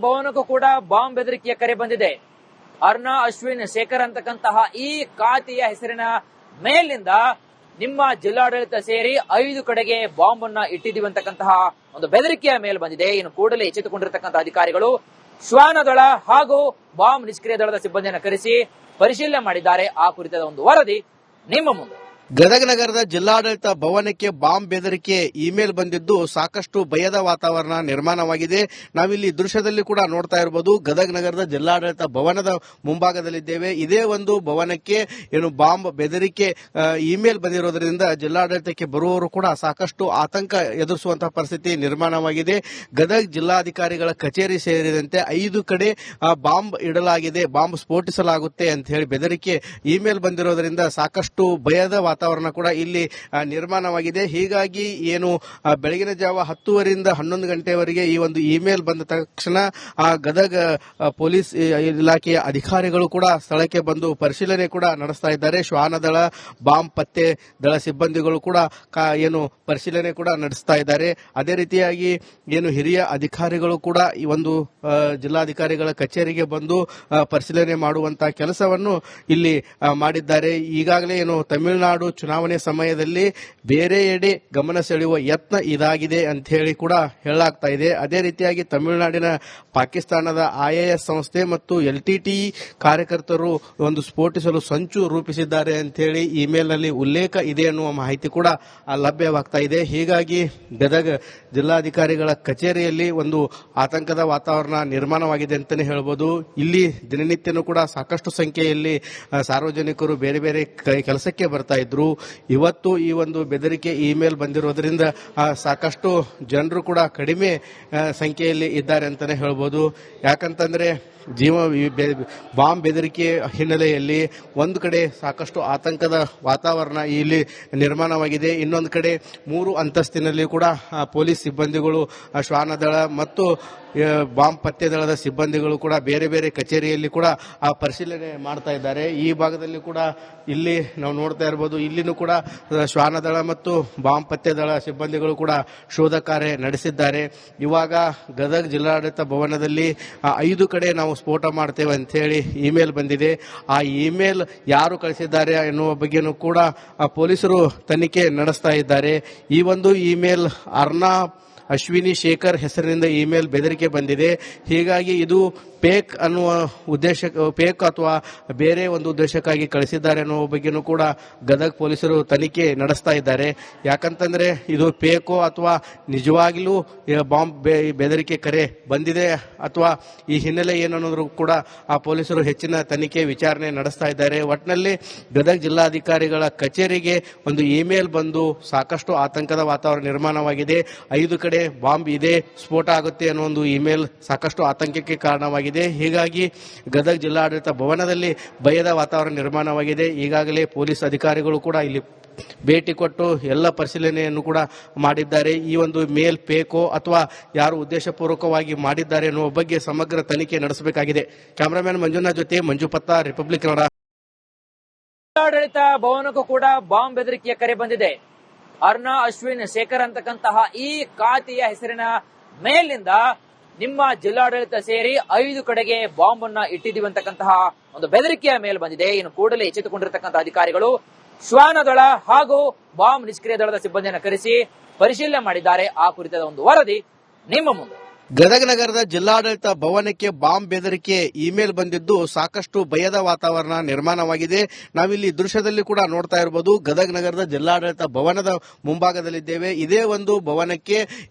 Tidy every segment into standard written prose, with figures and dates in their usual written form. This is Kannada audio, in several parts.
ಭವನಕ್ಕೂ ಕೂಡ ಬಾಂಬ್ ಬೆದರಿಕೆಯ ಕರೆ ಬಂದಿದೆ. ಅರ್ನಾ ಅಶ್ವಿನ್ ಶೇಖರ್ ಅಂತಕ್ಕಂತಹ ಈ ಖಾತೆಯ ಹೆಸರಿನ ಮೇಲಿಂದ ನಿಮ್ಮ ಜಿಲ್ಲಾಡಳಿತ ಸೇರಿ 5 ಕಡೆಗೆ ಬಾಂಬ್ ಅನ್ನ ಇಟ್ಟಿದ್ದೀವಿ ಅಂತಕ್ಕಂತಹ ಒಂದು ಬೆದರಿಕೆಯ ಮೇಲೆ ಬಂದಿದೆ. ಇನ್ನು ಕೂಡಲೇ ಎಚ್ಚೆತ್ತುಕೊಂಡಿರತಕ್ಕಂತಹ ಅಧಿಕಾರಿಗಳು ಶ್ವಾನ ದಳ ಹಾಗೂ ಬಾಂಬ್ ನಿಷ್ಕ್ರಿಯ ದಳದ ಸಿಬ್ಬಂದಿಯನ್ನು ಕರೆಸಿ ಪರಿಶೀಲನೆ ಮಾಡಿದ್ದಾರೆ. ಆ ಕುರಿತಾದ ಒಂದು ವರದಿ ನಿಮ್ಮ ಮುಂದೆ. ಗದಗ ನಗರದ ಜಿಲ್ಲಾಡಳಿತ ಭವನಕ್ಕೆ ಬಾಂಬ್ ಬೆದರಿಕೆ ಇಮೇಲ್ ಬಂದಿದ್ದು ಸಾಕಷ್ಟು ಭಯದ ವಾತಾವರಣ ನಿರ್ಮಾಣವಾಗಿದೆ. ನಾವಿಲ್ಲಿ ದೃಶ್ಯದಲ್ಲಿ ಕೂಡ ನೋಡ್ತಾ ಇರಬಹುದು. ಗದಗ ನಗರದ ಜಿಲ್ಲಾಡಳಿತ ಭವನದ ಮುಂಭಾಗದಲ್ಲಿದ್ದೇವೆ. ಇದೇ ಒಂದು ಭವನಕ್ಕೆ ಬಾಂಬ್ ಬೆದರಿಕೆ ಇಮೇಲ್ ಬಂದಿರೋದ್ರಿಂದ ಜಿಲ್ಲಾಡಳಿತಕ್ಕೆ ಬರುವವರು ಕೂಡ ಸಾಕಷ್ಟು ಆತಂಕ ಎದುರಿಸುವಂತಹ ಪರಿಸ್ಥಿತಿ ನಿರ್ಮಾಣವಾಗಿದೆ. ಗದಗ ಜಿಲ್ಲಾಧಿಕಾರಿಗಳ ಕಚೇರಿ ಸೇರಿದಂತೆ 5 ಕಡೆ ಬಾಂಬ್ ಇಡಲಾಗಿದೆ, ಬಾಂಬ್ ಸ್ಫೋಟಿಸಲಾಗುತ್ತೆ ಅಂತ ಹೇಳಿ ಬೆದರಿಕೆ ಇಮೇಲ್ ಬಂದಿರೋದ್ರಿಂದ ಸಾಕಷ್ಟು ಭಯದ ವಾತಾವರಣ ಕೂಡ ಇಲ್ಲಿ ನಿರ್ಮಾಣವಾಗಿದೆ. ಹೀಗಾಗಿ ಬೆಳಗಿನ ಜಾವ 10 11 ಗಂಟೆವರೆಗೆ ಈ ಒಂದು ಇಮೇಲ್ ಬಂದ ತಕ್ಷಣ ಗದಗ ಪೊಲೀಸ್ ಇಲಾಖೆಯ ಅಧಿಕಾರಿಗಳು ಕೂಡ ಸ್ಥಳಕ್ಕೆ ಬಂದು ಪರಿಶೀಲನೆ ಕೂಡ ನಡೆಸ್ತಾ ಇದ್ದಾರೆ. ಶ್ವಾನ ದಳ, ಬಾಂಬ್ ಪತ್ತೆ ದಳ ಸಿಬ್ಬಂದಿಗಳು ಕೂಡ ಪರಿಶೀಲನೆ ಕೂಡ ನಡೆಸ್ತಾ ಇದ್ದಾರೆ. ಅದೇ ರೀತಿಯಾಗಿ ಹಿರಿಯ ಅಧಿಕಾರಿಗಳು ಕೂಡ ಈ ಒಂದು ಜಿಲ್ಲಾಧಿಕಾರಿಗಳ ಕಚೇರಿಗೆ ಬಂದು ಪರಿಶೀಲನೆ ಮಾಡುವಂತಹ ಕೆಲಸವನ್ನು ಇಲ್ಲಿ ಮಾಡಿದ್ದಾರೆ. ಈಗಾಗಲೇ ತಮಿಳುನಾಡು ಚುನಾವಣೆ ಸಮಯದಲ್ಲಿ ಬೇರೆಯೆಡೆ ಗಮನ ಸೆಳೆಯುವ ಯತ್ನ ಇದಾಗಿದೆ ಅಂತ ಹೇಳಿ ಕೂಡ ಹೇಳಲಾಗ್ತಾ ಇದೆ. ಅದೇ ರೀತಿಯಾಗಿ ತಮಿಳುನಾಡಿನ ಪಾಕಿಸ್ತಾನದ ಐಎಎಸ್ ಸಂಸ್ಥೆ ಮತ್ತು ಎಲ್ಟಿಟಿಇ ಕಾರ್ಯಕರ್ತರು ಒಂದು ಸ್ಫೋಟಿಸಲು ಸಂಚು ರೂಪಿಸಿದ್ದಾರೆ ಅಂತ ಹೇಳಿ ಇಮೇಲ್ ನಲ್ಲಿ ಉಲ್ಲೇಖ ಇದೆ ಅನ್ನುವ ಮಾಹಿತಿ ಕೂಡ ಲಭ್ಯವಾಗ್ತಾ ಇದೆ. ಹೀಗಾಗಿ ಗದಗ ಜಿಲ್ಲಾಧಿಕಾರಿಗಳ ಕಚೇರಿಯಲ್ಲಿ ಒಂದು ಆತಂಕದ ವಾತಾವರಣ ನಿರ್ಮಾಣವಾಗಿದೆ ಅಂತಾನೆ ಹೇಳಬಹುದು. ಇಲ್ಲಿ ದಿನನಿತ್ಯನೂ ಕೂಡ ಸಾಕಷ್ಟು ಸಂಖ್ಯೆಯಲ್ಲಿ ಸಾರ್ವಜನಿಕರು ಬೇರೆ ಬೇರೆ ಕೆಲಸಕ್ಕೆ ಬರ್ತಾ ಇದ್ರು. ಇವತ್ತು ಈ ಒಂದು ಬೆದರಿಕೆ ಇಮೇಲ್ ಬಂದಿರೋದ್ರಿಂದ ಸಾಕಷ್ಟು ಜನರು ಕೂಡ ಕಡಿಮೆ ಸಂಖ್ಯೆಯಲ್ಲಿ ಇದ್ದಾರೆ ಅಂತಾನೆ ಹೇಳ್ಬೋದು. ಯಾಕಂತಂದ್ರೆ ಬಾಂಬ್ ಬೆದರಿಕೆ ಹಿನ್ನೆಲೆಯಲ್ಲಿ ಒಂದು ಕಡೆ ಸಾಕಷ್ಟು ಆತಂಕದ ವಾತಾವರಣ ಇಲ್ಲಿ ನಿರ್ಮಾಣವಾಗಿದೆ. ಇನ್ನೊಂದು ಕಡೆ 3 ಅಂತಸ್ತಿನಲ್ಲಿ ಕೂಡ ಪೊಲೀಸ್ ಸಿಬ್ಬಂದಿಗಳು, ಶ್ವಾನ ದಳ ಮತ್ತು ಬಾಂಬ್ ಪತ್ತೆ ದಳದ ಸಿಬ್ಬಂದಿಗಳು ಕೂಡ ಬೇರೆ ಬೇರೆ ಕಚೇರಿಯಲ್ಲಿ ಕೂಡ ಪರಿಶೀಲನೆ ಮಾಡ್ತಾ ಇದ್ದಾರೆ. ಈ ಭಾಗದಲ್ಲಿ ಕೂಡ ಇಲ್ಲಿ ನಾವು ನೋಡ್ತಾ ಇರಬಹುದು. ಇಲ್ಲಿನೂ ಕೂಡ ಶ್ವಾನ ದಳ ಮತ್ತು ಬಾಂಬ್ ಪತ್ತೆ ದಳ ಸಿಬ್ಬಂದಿಗಳು ಕೂಡ ಶೋಧ ಕಾರ್ಯ ನಡೆಸಿದ್ದಾರೆ. ಇವಾಗ ಗದಗ ಜಿಲ್ಲಾಡಳಿತ ಭವನದಲ್ಲಿ 5 ಕಡೆ ನಾವು ಸ್ಫೋಟ ಮಾಡ್ತೇವೆ ಅಂತ ಹೇಳಿ ಇಮೇಲ್ ಬಂದಿದೆ. ಆ ಇಮೇಲ್ ಯಾರು ಕಳಿಸಿದ್ದಾರೆ ಎನ್ನುವ ಬಗ್ಗೆನೂ ಕೂಡ ಪೊಲೀಸರು ತನಿಖೆ ನಡೆಸ್ತಾ ಇದ್ದಾರೆ. ಈ ಒಂದು ಇಮೇಲ್ ಅರ್ನಾ ಅಶ್ವಿನಿ ಶೇಖರ್ ಹೆಸರಿನಿಂದ ಇಮೇಲ್ ಬೆದರಿಕೆ ಬಂದಿದೆ. ಹೀಗಾಗಿ ಇದು ಫೇಕ್ ಅನ್ನುವ ಫೇಕ್ ಅಥವಾ ಬೇರೆ ಒಂದು ಉದ್ದೇಶಕ್ಕಾಗಿ ಕಳಿಸಿದ್ದಾರೆ ಅನ್ನುವ ಬಗ್ಗೆನೂ ಕೂಡ ಗದಗ ಪೊಲೀಸರು ತನಿಖೆ ನಡೆಸ್ತಾ ಇದ್ದಾರೆ. ಯಾಕಂತಂದ್ರೆ ಇದು ಫೇಕೋ ಅಥವಾ ನಿಜವಾಗ್ಲೂ ಬಾಂಬ್ ಬೆದರಿಕೆ ಕರೆ ಬಂದಿದೆ ಅಥವಾ ಈ ಹಿನ್ನೆಲೆ ಏನನ್ನೋದ್ರು ಕೂಡ ಪೊಲೀಸರು ಹೆಚ್ಚಿನ ತನಿಖೆ ವಿಚಾರಣೆ ನಡೆಸ್ತಾ ಇದ್ದಾರೆ. ಒಟ್ಟಿನಲ್ಲಿ ಗದಗ ಜಿಲ್ಲಾಧಿಕಾರಿಗಳ ಕಚೇರಿಗೆ ಒಂದು ಇಮೇಲ್ ಬಂದು ಸಾಕಷ್ಟು ಆತಂಕದ ವಾತಾವರಣ ನಿರ್ಮಾಣವಾಗಿದೆ. 5 ಕಡೆ ಬಾಂಬ್ ಇದೆ, ಸ್ಫೋಟ ಆಗುತ್ತೆ ಅನ್ನೋ ಒಂದು ಇಮೇಲ್ ಸಾಕಷ್ಟು ಆತಂಕಕ್ಕೆ ಕಾರಣವಾಗಿದೆ. ಹೀಗಾಗಿ ಗದಗ ಜಿಲ್ಲಾಡಳಿತ ಭವನದಲ್ಲಿ ಭಯದ ವಾತಾವರಣ ನಿರ್ಮಾಣವಾಗಿದೆ. ಈಗಾಗಲೇ ಪೊಲೀಸ್ ಅಧಿಕಾರಿಗಳು ಕೂಡ ಇಲ್ಲಿ ಭೇಟಿ ಕೊಟ್ಟು ಎಲ್ಲ ಪರಿಶೀಲನೆಯನ್ನು ಕೂಡ ಮಾಡಿದ್ದಾರೆ. ಈ ಒಂದು ಮೇಲ್ ಫೇಕೋ ಅಥವಾ ಯಾರು ಉದ್ದೇಶಪೂರ್ವಕವಾಗಿ ಮಾಡಿದ್ದಾರೆ ಅನ್ನುವ ಬಗ್ಗೆ ಸಮಗ್ರ ತನಿಖೆ ನಡೆಸಬೇಕಾಗಿದೆ. ಕ್ಯಾಮರಾಮನ್ ಮಂಜುನಾಥ್ ಜೊತೆ ಮಂಜು ಪತ್ತ, ರಿಪಬ್ಲಿಕ್ ಕನ್ನಡ. ಜಿಲ್ಲಾಡಳಿತ ಭವನಕ್ಕೂ ಕೂಡ ಬಾಂಬ್ ಬೆದರಿಕೆಯ ಕರೆ ಬಂದಿದೆ. ಅರ್ನಾ ಅಶ್ವಿನ್ ಶೇಖರ್ ಅಂತಕ್ಕಂತಹ ಈ ಖಾತೆಯ ಹೆಸರಿನ ಮೇಲಿಂದ ನಿಮ್ಮ ಜಿಲ್ಲಾಡಳಿತ ಸೇರಿ 5 ಕಡೆಗೆ ಬಾಂಬ್ ಅನ್ನ ಇಟ್ಟಿದ್ದೀವಿ ಅಂತಕ್ಕಂತಹ ಒಂದು ಬೆದರಿಕೆಯ ಮೇಲೆ ಬಂದಿದೆ. ಇನ್ನು ಕೂಡಲೇ ಎಚ್ಚೆತ್ತುಕೊಂಡಿರತಕ್ಕಂತಹ ಅಧಿಕಾರಿಗಳು ಶ್ವಾನ ದಳ ಹಾಗೂ ಬಾಂಬ್ ನಿಷ್ಕ್ರಿಯ ದಳದ ಸಿಬ್ಬಂದಿಯನ್ನು ಕರೆಸಿ ಪರಿಶೀಲನೆ ಮಾಡಿದ್ದಾರೆ. ಆ ಕುರಿತಾದ ಒಂದು ವರದಿ ನಿಮ್ಮ ಮುಂದೆ. ಗದಗ ನಗರದ ಜಿಲ್ಲಾಡಳಿತ ಭವನಕ್ಕೆ ಬಾಂಬ್ ಬೆದರಿಕೆ ಇಮೇಲ್ ಬಂದಿದ್ದು ಸಾಕಷ್ಟು ಭಯದ ವಾತಾವರಣ ನಿರ್ಮಾಣವಾಗಿದೆ. ನಾವಿಲ್ಲಿ ದೃಶ್ಯದಲ್ಲಿ ಕೂಡ ನೋಡ್ತಾ ಇರಬಹುದು. ಗದಗ ನಗರದ ಜಿಲ್ಲಾಡಳಿತ ಭವನದ ಮುಂಭಾಗದಲ್ಲಿದ್ದೇವೆ. ಇದೇ ಒಂದು ಭವನಕ್ಕೆ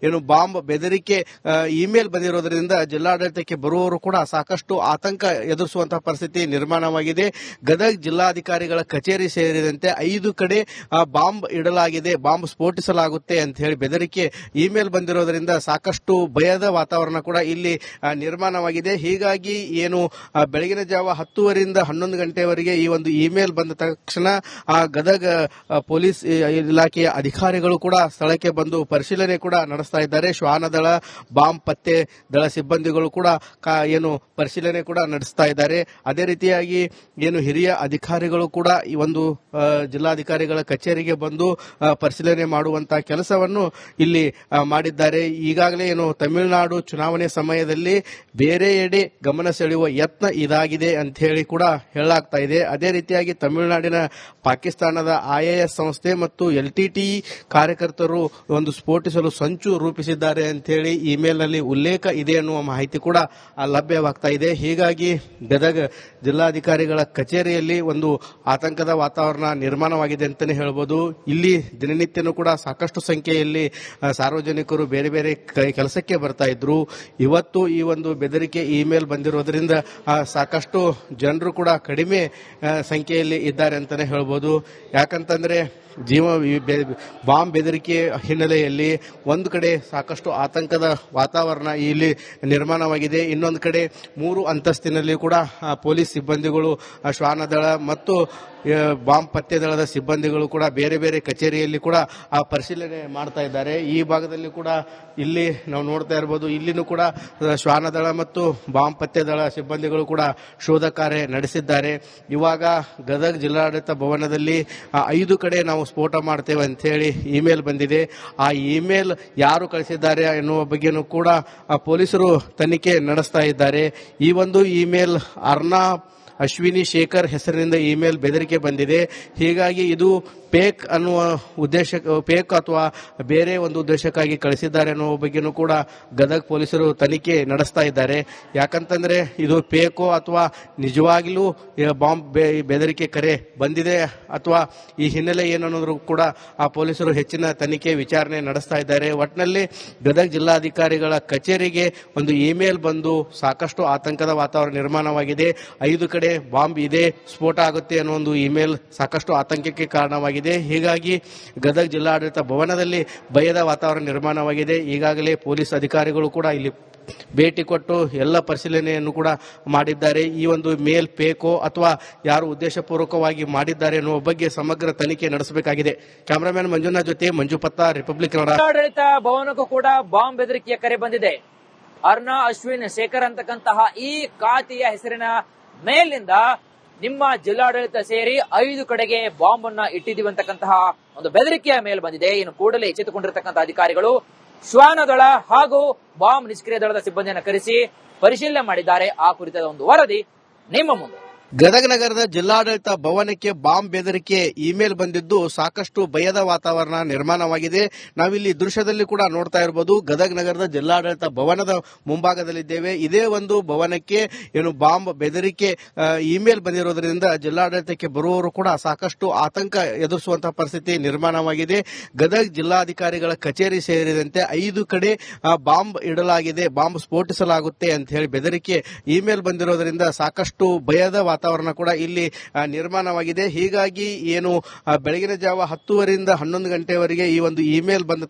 ಬಾಂಬ್ ಬೆದರಿಕೆ ಇಮೇಲ್ ಬಂದಿರೋದ್ರಿಂದ ಜಿಲ್ಲಾಡಳಿತಕ್ಕೆ ಬರುವವರು ಕೂಡ ಸಾಕಷ್ಟು ಆತಂಕ ಎದುರಿಸುವಂತಹ ಪರಿಸ್ಥಿತಿ ನಿರ್ಮಾಣವಾಗಿದೆ. ಗದಗ ಜಿಲ್ಲಾಧಿಕಾರಿಗಳ ಕಚೇರಿ ಸೇರಿದಂತೆ 5 ಕಡೆ ಬಾಂಬ್ ಇಡಲಾಗಿದೆ, ಬಾಂಬ್ ಸ್ಫೋಟಿಸಲಾಗುತ್ತೆ ಅಂತ ಹೇಳಿ ಬೆದರಿಕೆ ಇಮೇಲ್ ಬಂದಿರೋದ್ರಿಂದ ಸಾಕಷ್ಟು ಭಯದ ವಾತಾವರಣ ಕೂಡ ಇಲ್ಲಿ ನಿರ್ಮಾಣವಾಗಿದೆ. ಹೀಗಾಗಿ ಬೆಳಗಿನ ಜಾವ 10 11 ಗಂಟೆವರೆಗೆ ಈ ಒಂದು ಇಮೇಲ್ ಬಂದ ತಕ್ಷಣ ಗದಗ ಪೊಲೀಸ್ ಇಲಾಖೆಯ ಅಧಿಕಾರಿಗಳು ಕೂಡ ಸ್ಥಳಕ್ಕೆ ಬಂದು ಪರಿಶೀಲನೆ ಕೂಡ ನಡೆಸ್ತಾ ಇದ್ದಾರೆ. ಶ್ವಾನ ದಳ, ಬಾಂಬ್ ಪತ್ತೆ ದಳ ಸಿಬ್ಬಂದಿಗಳು ಕೂಡ ಪರಿಶೀಲನೆ ಕೂಡ ನಡೆಸ್ತಾ ಇದ್ದಾರೆ. ಅದೇ ರೀತಿಯಾಗಿ ಹಿರಿಯ ಅಧಿಕಾರಿಗಳು ಕೂಡ ಈ ಒಂದು ಜಿಲ್ಲಾಧಿಕಾರಿಗಳ ಕಚೇರಿಗೆ ಬಂದು ಪರಿಶೀಲನೆ ಮಾಡುವಂತಹ ಕೆಲಸವನ್ನು ಇಲ್ಲಿ ಮಾಡಿದ್ದಾರೆ. ಈಗಾಗಲೇ ತಮಿಳುನಾಡು ಚುನಾವಣೆ ಸಮಯದಲ್ಲಿ ಬೇರೆಯೆಡೆ ಗಮನ ಸೆಳೆಯುವ ಯತ್ನ ಇದಾಗಿದೆ ಅಂತ ಹೇಳಿ ಕೂಡ ಹೇಳಲಾಗ್ತಾ ಇದೆ. ಅದೇ ರೀತಿಯಾಗಿ ತಮಿಳುನಾಡಿನ ಪಾಕಿಸ್ತಾನದ IAS ಸಂಸ್ಥೆ ಮತ್ತು LTTE ಕಾರ್ಯಕರ್ತರು ಒಂದು ಸ್ಫೋಟಿಸಲು ಸಂಚು ರೂಪಿಸಿದ್ದಾರೆ ಅಂತ ಹೇಳಿ ಇಮೇಲ್ ನಲ್ಲಿ ಉಲ್ಲೇಖ ಇದೆ ಅನ್ನುವ ಮಾಹಿತಿ ಕೂಡ ಲಭ್ಯವಾಗ್ತಾ ಇದೆ. ಹೀಗಾಗಿ ಗದಗ ಜಿಲ್ಲಾಧಿಕಾರಿಗಳ ಕಚೇರಿಯಲ್ಲಿ ಒಂದು ಆತಂಕದ ವಾತಾವರಣ ನಿರ್ಮಾಣವಾಗಿದೆ ಅಂತಾನೆ ಹೇಳ್ಬೋದು. ಇಲ್ಲಿ ದಿನನಿತ್ಯನೂ ಕೂಡ ಸಾಕಷ್ಟು ಸಂಖ್ಯೆಯಲ್ಲಿ ಸಾರ್ವಜನಿಕರು ಬೇರೆ ಬೇರೆ ಕೆಲಸಕ್ಕೆ ಬರ್ತಾ ಇದ್ರು. ಇವತ್ತು ಈ ಒಂದು ಬೆದರಿಕೆ ಇಮೇಲ್ ಬಂದಿರೋದ್ರಿಂದ ಸಾಕಷ್ಟು ಜನರು ಕೂಡ ಕಡಿಮೆ ಸಂಖ್ಯೆಯಲ್ಲಿ ಇದ್ದಾರೆ ಅಂತಾನೆ ಹೇಳ್ಬೋದು. ಯಾಕಂತಂದ್ರೆ ಬಾಂಬ್ ಬೆದರಿಕೆ ಹಿನ್ನೆಲೆಯಲ್ಲಿ ಒಂದು ಕಡೆ ಸಾಕಷ್ಟು ಆತಂಕದ ವಾತಾವರಣ ಇಲ್ಲಿ ನಿರ್ಮಾಣವಾಗಿದೆ. ಇನ್ನೊಂದು ಕಡೆ 3 ಅಂತಸ್ತಿನಲ್ಲಿ ಕೂಡ ಪೊಲೀಸ್ ಸಿಬ್ಬಂದಿಗಳು, ಶ್ವಾನದಳ ಮತ್ತು ಬಾಂಬ್ ಪತ್ತೆ ದಳದ ಸಿಬ್ಬಂದಿಗಳು ಕೂಡ ಬೇರೆ ಬೇರೆ ಕಚೇರಿಯಲ್ಲಿ ಕೂಡ ಪರಿಶೀಲನೆ ಮಾಡ್ತಾ ಇದ್ದಾರೆ. ಈ ಭಾಗದಲ್ಲಿ ಕೂಡ ಇಲ್ಲಿ ನಾವು ನೋಡ್ತಾ ಇರಬಹುದು, ಇಲ್ಲಿನೂ ಕೂಡ ಶ್ವಾನದಳ ಮತ್ತು ಬಾಂಬ್ ಪತ್ತೆ ದಳ ಸಿಬ್ಬಂದಿಗಳು ಕೂಡ ಶೋಧ ಕಾರ್ಯ ನಡೆಸಿದ್ದಾರೆ. ಇವಾಗ ಗದಗ ಜಿಲ್ಲಾಡಳಿತ ಭವನದಲ್ಲಿ 5 ಕಡೆ ನಾವು ಸ್ಫೋಟ ಮಾಡ್ತೇವೆ ಅಂತ ಹೇಳಿ ಇಮೇಲ್ ಬಂದಿದೆ. ಆ ಇಮೇಲ್ ಯಾರು ಕಳಿಸಿದ್ದಾರೆ ಎನ್ನುವ ಬಗ್ಗೆನೂ ಕೂಡ ಪೊಲೀಸರು ತನಿಖೆ ನಡೆಸ್ತಾ ಇದ್ದಾರೆ. ಈ ಒಂದು ಇಮೇಲ್ ಅಶ್ವಿನಿ ಶೇಖರ್ ಹೆಸರಿನಿಂದ ಇಮೇಲ್ ಬೆದರಿಕೆ ಬಂದಿದೆ. ಹೀಗಾಗಿ ಇದು ಫೇಕ್ ಅನ್ನುವ ಫೇಕ್ ಅಥವಾ ಬೇರೆ ಒಂದು ಉದ್ದೇಶಕ್ಕಾಗಿ ಕಳಿಸಿದ್ದಾರೆ ಅನ್ನುವ ಬಗ್ಗೆನೂ ಕೂಡ ಗದಗ ಪೊಲೀಸರು ತನಿಖೆ ನಡೆಸ್ತಾ ಇದ್ದಾರೆ. ಯಾಕಂತಂದ್ರೆ ಇದು ಫೇಕೋ ಅಥವಾ ನಿಜವಾಗ್ಲೂ ಬಾಂಬ್ ಬೆದರಿಕೆ ಕರೆ ಬಂದಿದೆ ಅಥವಾ ಈ ಹಿನ್ನೆಲೆ ಏನನ್ನೋದ್ರು ಕೂಡ ಆ ಪೊಲೀಸರು ಹೆಚ್ಚಿನ ತನಿಖೆ ವಿಚಾರಣೆ ನಡೆಸ್ತಾ ಇದ್ದಾರೆ. ಒಟ್ಟಿನಲ್ಲಿ ಗದಗ ಜಿಲ್ಲಾಧಿಕಾರಿಗಳ ಕಚೇರಿಗೆ ಒಂದು ಇಮೇಲ್ ಬಂದು ಸಾಕಷ್ಟು ಆತಂಕದ ವಾತಾವರಣ ನಿರ್ಮಾಣವಾಗಿದೆ. 5 ಕಡೆ ಬಾಂಬ್ ಇದೆ, ಸ್ಫೋಟ ಆಗುತ್ತೆ ಅನ್ನೋ ಒಂದು ಇಮೇಲ್ ಸಾಕಷ್ಟು ಆತಂಕಕ್ಕೆ ಕಾರಣವಾಗಿದೆ. ಹೀಗಾಗಿ ಗದಗ ಜಿಲ್ಲಾಡಳಿತ ಭವನದಲ್ಲಿ ಭಯದ ವಾತಾವರಣ ನಿರ್ಮಾಣವಾಗಿದೆ. ಈಗಾಗಲೇ ಪೊಲೀಸ್ ಅಧಿಕಾರಿಗಳು ಕೂಡ ಇಲ್ಲಿ ಭೇಟಿ ಕೊಟ್ಟು ಎಲ್ಲ ಪರಿಶೀಲನೆಯನ್ನು ಕೂಡ ಮಾಡಿದ್ದಾರೆ. ಈ ಒಂದು ಮೇಲ್ ಫೇಕೋ ಅಥವಾ ಯಾರು ಉದ್ದೇಶಪೂರ್ವಕವಾಗಿ ಮಾಡಿದ್ದಾರೆ ಅನ್ನುವ ಬಗ್ಗೆ ಸಮಗ್ರ ತನಿಖೆ ನಡೆಸಬೇಕಾಗಿದೆ. ಕ್ಯಾಮರಾಮನ್ ಮಂಜುನಾಥ್ ಜೊತೆ ಮಂಜು ಪತ್ತ, ರಿಪಬ್ಲಿಕ್ ಕನ್ನಡ. ಜಿಲ್ಲಾಡಳಿತ ಭವನಕ್ಕೂ ಕೂಡ ಬಾಂಬ್ ಬೆದರಿಕೆಯ ಕರೆ ಬಂದಿದೆ. ಅಶ್ವಿನ್ ಶೇಖರ್ ಅಂತಕ್ಕಂತಹ ಈ ಖಾತೆಯ ಹೆಸರಿನ ಮೇಲಿಂದ ನಿಮ್ಮ ಜಿಲ್ಲಾಡಳಿತ ಸೇರಿ 5 ಕಡೆಗೆ ಬಾಂಬ್ ಅನ್ನ ಇಟ್ಟಿದ್ದೀವಿ ಅಂತಕ್ಕಂತಹ ಒಂದು ಬೆದರಿಕೆಯ ಮೇಲ್ ಬಂದಿದೆ. ಇನ್ನು ಕೂಡಲೇ ಎಚ್ಚೆತ್ತುಕೊಂಡಿರತಕ್ಕಂತಹ ಅಧಿಕಾರಿಗಳು ಶ್ವಾನದಳ ಹಾಗೂ ಬಾಂಬ್ ನಿಷ್ಕ್ರಿಯ ದಳದ ಸಿಬ್ಬಂದಿಯನ್ನು ಕರೆಸಿ ಪರಿಶೀಲನೆ ಮಾಡಿದ್ದಾರೆ. ಆ ಕುರಿತಾದ ಒಂದು ವರದಿ ನಿಮ್ಮ ಮುಂದೆ. ಗದಗ ನಗರದ ಜಿಲ್ಲಾಡಳಿತ ಭವನಕ್ಕೆ ಬಾಂಬ್ ಬೆದರಿಕೆ ಇಮೇಲ್ ಬಂದಿದ್ದು ಸಾಕಷ್ಟು ಭಯದ ವಾತಾವರಣ ನಿರ್ಮಾಣವಾಗಿದೆ. ನಾವಿಲ್ಲಿ ದೃಶ್ಯದಲ್ಲಿ ಕೂಡ ನೋಡ್ತಾ ಇರಬಹುದು, ಗದಗ ನಗರದ ಜಿಲ್ಲಾಡಳಿತ ಭವನದ ಮುಂಭಾಗದಲ್ಲಿದ್ದೇವೆ. ಇದೇ ಒಂದು ಭವನಕ್ಕೆ ಏನು ಬಾಂಬ್ ಬೆದರಿಕೆ ಇಮೇಲ್ ಬಂದಿರೋದ್ರಿಂದ ಜಿಲ್ಲಾಡಳಿತಕ್ಕೆ ಬರುವವರು ಕೂಡ ಸಾಕಷ್ಟು ಆತಂಕ ಎದುರಿಸುವಂತಹ ಪರಿಸ್ಥಿತಿ ನಿರ್ಮಾಣವಾಗಿದೆ. ಗದಗ ಜಿಲ್ಲಾಧಿಕಾರಿಗಳ ಕಚೇರಿ ಸೇರಿದಂತೆ 5 ಕಡೆ ಬಾಂಬ್ ಇಡಲಾಗಿದೆ, ಬಾಂಬ್ ಸ್ಫೋಟಿಸಲಾಗುತ್ತೆ ಅಂತ ಹೇಳಿ ಬೆದರಿಕೆ ಇಮೇಲ್ ಬಂದಿರೋದ್ರಿಂದ ಸಾಕಷ್ಟು ಭಯದ ವಾತಾವರಣ ಕೂಡ ಇಲ್ಲಿ ನಿರ್ಮಾಣವಾಗಿದೆ. ಹೀಗಾಗಿ ಏನು ಬೆಳಗಿನ ಜಾವ 10 ರಿಂದ 11 ಗಂಟೆವರೆಗೆ ಈ ಒಂದು ಇಮೇಲ್ ಬಂದ